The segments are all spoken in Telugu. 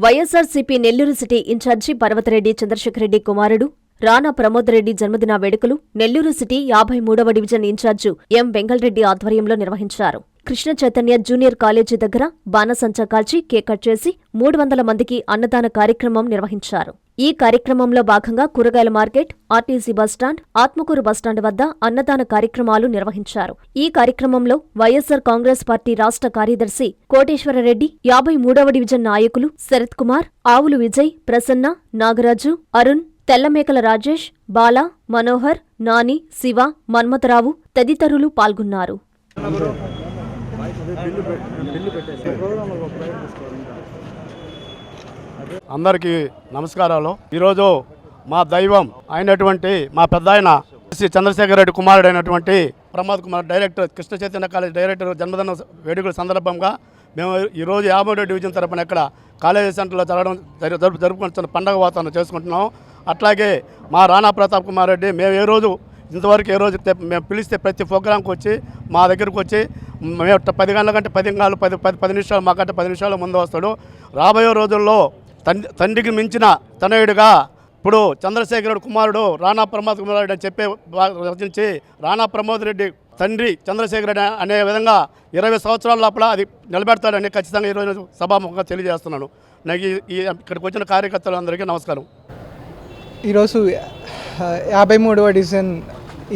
వైఎస్సార్సీపీ నెల్లూరు సిటీ ఇన్ఛార్జి పర్వతరెడ్డి చంద్రశేఖరరెడ్డి కుమారుడు రాణా ప్రమోద్ రెడ్డి జన్మదిన వేడుకలు నెల్లూరు సిటీ 53వ డివిజన్ ఇన్ఛార్జి ఎం వెంగళరెడ్డి ఆధ్వర్యంలో నిర్వహించారు. కృష్ణ చైతన్య జూనియర్ కాలేజీ దగ్గర బాణసంచా కాల్చి కేక్ కట్ చేసి 300 మందికి అన్నదాన కార్యక్రమం నిర్వహించారు. ఈ కార్యక్రమంలో భాగంగా కూరగాయల market, RTC bus stand, Atmakur bus stand వద్ద అన్నదాన కార్యక్రమాలు నిర్వహించారు. ఈ కార్యక్రమంలో వైఎస్సార్ కాంగ్రెస్ పార్టీ రాష్ట్ర కార్యదర్శి కోటేశ్వరరెడ్డి, 53వ డివిజన్ నాయకులు శరత్ కుమార్, ఆవులు విజయ్, ప్రసన్న, నాగరాజు, అరుణ్, తెల్లమేకల రాజేష్, బాలా, మనోహర్, నాని, శివ, మన్మథరావు తదితరులు పాల్గొన్నారు. అందరికీ నమస్కారాలు. ఈరోజు మా దైవం అయినటువంటి మా పెద్దాయన శ్రీ చంద్రశేఖరరెడ్డి కుమారుడైనటువంటి Pramod Kumar director, Krishna Chaitanya college director జన్మదిన వేడుకల సందర్భంగా మేము ఈరోజు 53వ డివిజన్ తరపున ఇక్కడ కాలేజీ సెంటర్లో జరుపుకుంటున్న పండగ వాతావరణం చేసుకుంటున్నాం. అట్లాగే మా రాణా ప్రతాప్ కుమార్ రెడ్డి మేము ఇంతవరకు ఏ రోజు మేము పిలిస్తే ప్రతి ప్రోగ్రాంకి వచ్చి మా దగ్గరకు వచ్చి మేము 10 గంటల కంటే 10 నిమిషాలు మాకంటే 10 నిమిషాల ముందు వస్తాడు. రాబోయే రోజుల్లో తండ్రికి మించిన తనయుడిగా ఇప్పుడు చంద్రశేఖరరెడ్డి కుమారుడు రాణా ప్రమోద్ కుమార్ రెడ్డి అని చెప్పి రచించి రాణా ప్రమోద్ రెడ్డి తండ్రి చంద్రశేఖరరెడ్డి అనే విధంగా 20 సంవత్సరాల లోపల అది నిలబెడతాడని ఖచ్చితంగా ఈరోజు సభాముఖంగా తెలియజేస్తున్నాను. నాకు ఇక్కడికి వచ్చిన కార్యకర్తలందరికీ నమస్కారం. ఈరోజు 53వ డివిజన్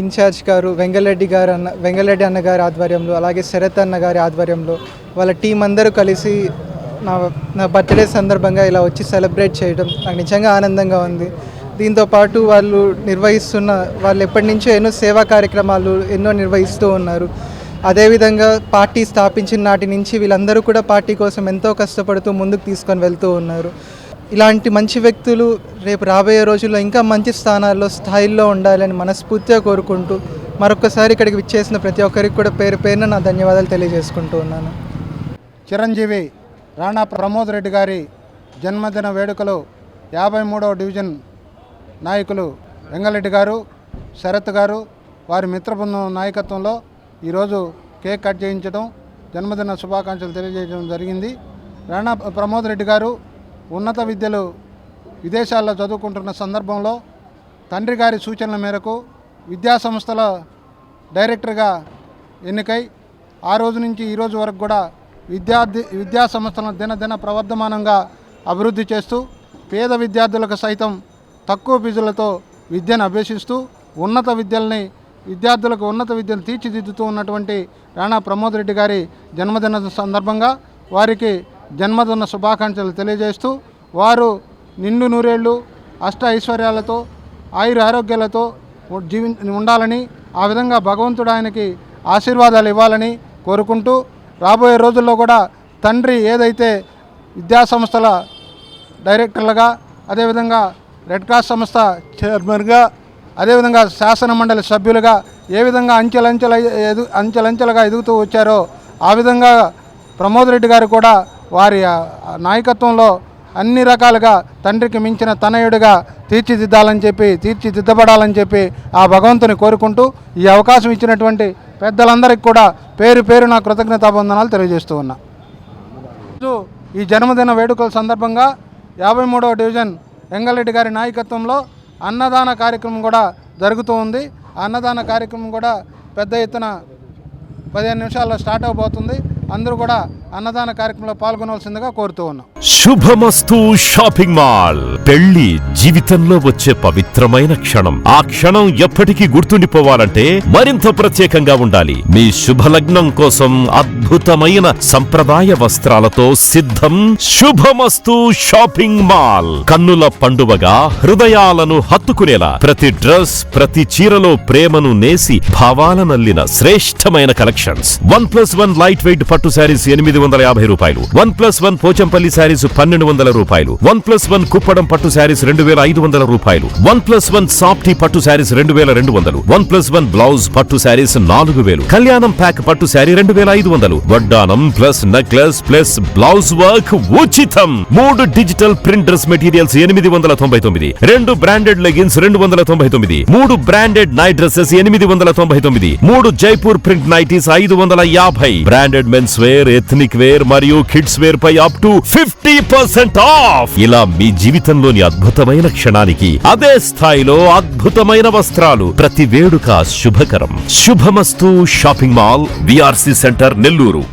ఇన్ఛార్జ్ గారు వెంగళరెడ్డి అన్నగారి ఆధ్వర్యంలో, అలాగే శరత్ అన్న గారి ఆధ్వర్యంలో వాళ్ళ టీం అందరూ కలిసి నా బర్త్డే సందర్భంగా ఇలా వచ్చి సెలబ్రేట్ చేయడం నాకు నిజంగా ఆనందంగా ఉంది. దీంతోపాటు వాళ్ళు ఎప్పటి నుంచో ఎన్నో సేవా కార్యక్రమాలు నిర్వహిస్తూ ఉన్నారు. అదేవిధంగా పార్టీ స్థాపించిన నాటి నుంచి వీళ్ళందరూ కూడా పార్టీ కోసం ఎంతో కష్టపడుతూ ముందుకు తీసుకొని వెళ్తూ ఉన్నారు. ఇలాంటి మంచి వ్యక్తులు రేపు రాబోయే రోజుల్లో ఇంకా మంచి స్థాయిల్లో ఉండాలని మనస్ఫూర్తిగా కోరుకుంటూ మరొకసారి ఇక్కడికి విచ్చేసిన ప్రతి ఒక్కరికి కూడా పేరున నా ధన్యవాదాలు తెలియజేసుకుంటూ ఉన్నాను. చిరంజీవి రాణా ప్రమోద్ రెడ్డి గారి జన్మదిన వేడుకలు 53వ డివిజన్ నాయకులు వెంగళరెడ్డి గారు, శరత్ గారు, వారి మిత్రబృందం నాయకత్వంలో ఈరోజు కేక్ కట్ చేయించడం, జన్మదిన శుభాకాంక్షలు తెలియజేయడం జరిగింది. రాణా ప్రమోద్ రెడ్డి గారు ఉన్నత విద్యలు విదేశాల్లో చదువుకుంటున్న సందర్భంలో తండ్రి గారి సూచనల మేరకు విద్యాసంస్థల డైరెక్టర్గా ఎన్నికై ఆ రోజు నుంచి ఈ రోజు వరకు కూడా విద్యాసంస్థలను దినదిన ప్రవర్ధమానంగా అభివృద్ధి చేస్తూ పేద విద్యార్థులకు సైతం తక్కువ ఫీజులతో విద్యను అభ్యసిస్తూ విద్యార్థులకు ఉన్నత విద్యను తీర్చిదిద్దుతూ ఉన్నటువంటి రాణా ప్రమోద్ రెడ్డి గారి జన్మదిన సందర్భంగా వారికి జన్మదిన శుభాకాంక్షలు తెలియజేస్తూ వారు నిండు నూరేళ్లు అష్ట ఐశ్వర్యాలతో ఆయురారోగ్యాలతో ఉండాలని, ఆ విధంగా భగవంతుడు ఆయనకి ఆశీర్వాదాలు ఇవ్వాలని కోరుకుంటూ రాబోయే రోజుల్లో కూడా తండ్రి ఏదైతే విద్యాసంస్థల డైరెక్టర్లుగా, అదేవిధంగా రెడ్ క్రాస్ సంస్థ చైర్మన్గా, అదేవిధంగా శాసన మండలి సభ్యులుగా ఏ విధంగా అంచెలంచెలుగా ఎదుగుతూ వచ్చారో ఆ విధంగా ప్రమోద్ రెడ్డి గారు కూడా వారి నాయకత్వంలో అన్ని రకాలుగా తండ్రికి మించిన తనయుడిగా తీర్చిదిద్దబడాలని చెప్పి ఆ భగవంతుని కోరుకుంటూ ఈ అవకాశం ఇచ్చినటువంటి పెద్దలందరికీ కూడా పేరున కృతజ్ఞతాబంధనాలు తెలియజేస్తూ ఉన్నా. ఈ జన్మదిన వేడుకల సందర్భంగా 53వ డివిజన్ వెంగళరెడ్డి గారి నాయకత్వంలో అన్నదాన కార్యక్రమం కూడా జరుగుతూ ఉంది. ఆ అన్నదాన కార్యక్రమం కూడా పెద్ద ఎత్తున 15 నిమిషాల్లో స్టార్ట్ అవబోతుంది. అందరూ కూడా అన్నదాన కార్యక్రమంలో పాల్గొనవలసిందిగా కోరుతూ ఉన్నాం. శుభమస్తు షాపింగ్ మాల్. పెళ్లి జీవితంలో వచ్చే పవిత్రమైన క్షణం. ఆ క్షణం ఎప్పటికీ గుర్తుండిపోవాలంటే మరింత ప్రత్యేకంగా ఉండాలి. మీ శుభలగ్నం కోసం అద్భుతమైన సంప్రదాయ వస్త్రాలతో సిద్ధం శుభమస్తు షాపింగ్ మాల్. కన్నుల పండువగా హృదయాలను హత్తుకునేలా ప్రతి డ్రెస్, ప్రతి చీరలో ప్రేమను నేసి భావాలనల్లిన శ్రేష్టమైన కలెక్షన్స్. 1+1 లైట్ వెయిట్ పట్టు శారీస్ 850 రూపాయలు, 1+1 పోచంపల్లి శారీస్ 1200 రూపాయలు, 1+1 కుప్పడం పట్టు శారీస్ 2500 రూపాయలు, 1+1 సాఫ్టీ పట్టు శారీస్ 2200, 1+1 బ్లౌజ్ పట్టు శారీస్ 4000, కళ్యాణం ప్యాక్ పట్టు శారీ 2500, వడ్డానం plus necklace plus blouse work ఉచితం. 3 digital print dress materials 899, 2 branded leggings 299, 3 branded night dresses 899, 3 Jaipur print nighties 550, branded men's wear, ethnic ethnic wear మరియు కిడ్స్ వేర్ పై అప్ టు 50% ఆఫ్. ఇలా మీ జీవితంలోని అద్భుతమైన క్షణానికి అదే స్థాయిలో అద్భుతమైన వస్త్రాలు. ప్రతి వేడుక శుభకరం. శుభమస్తు shopping mall, VRC centre, Nellore.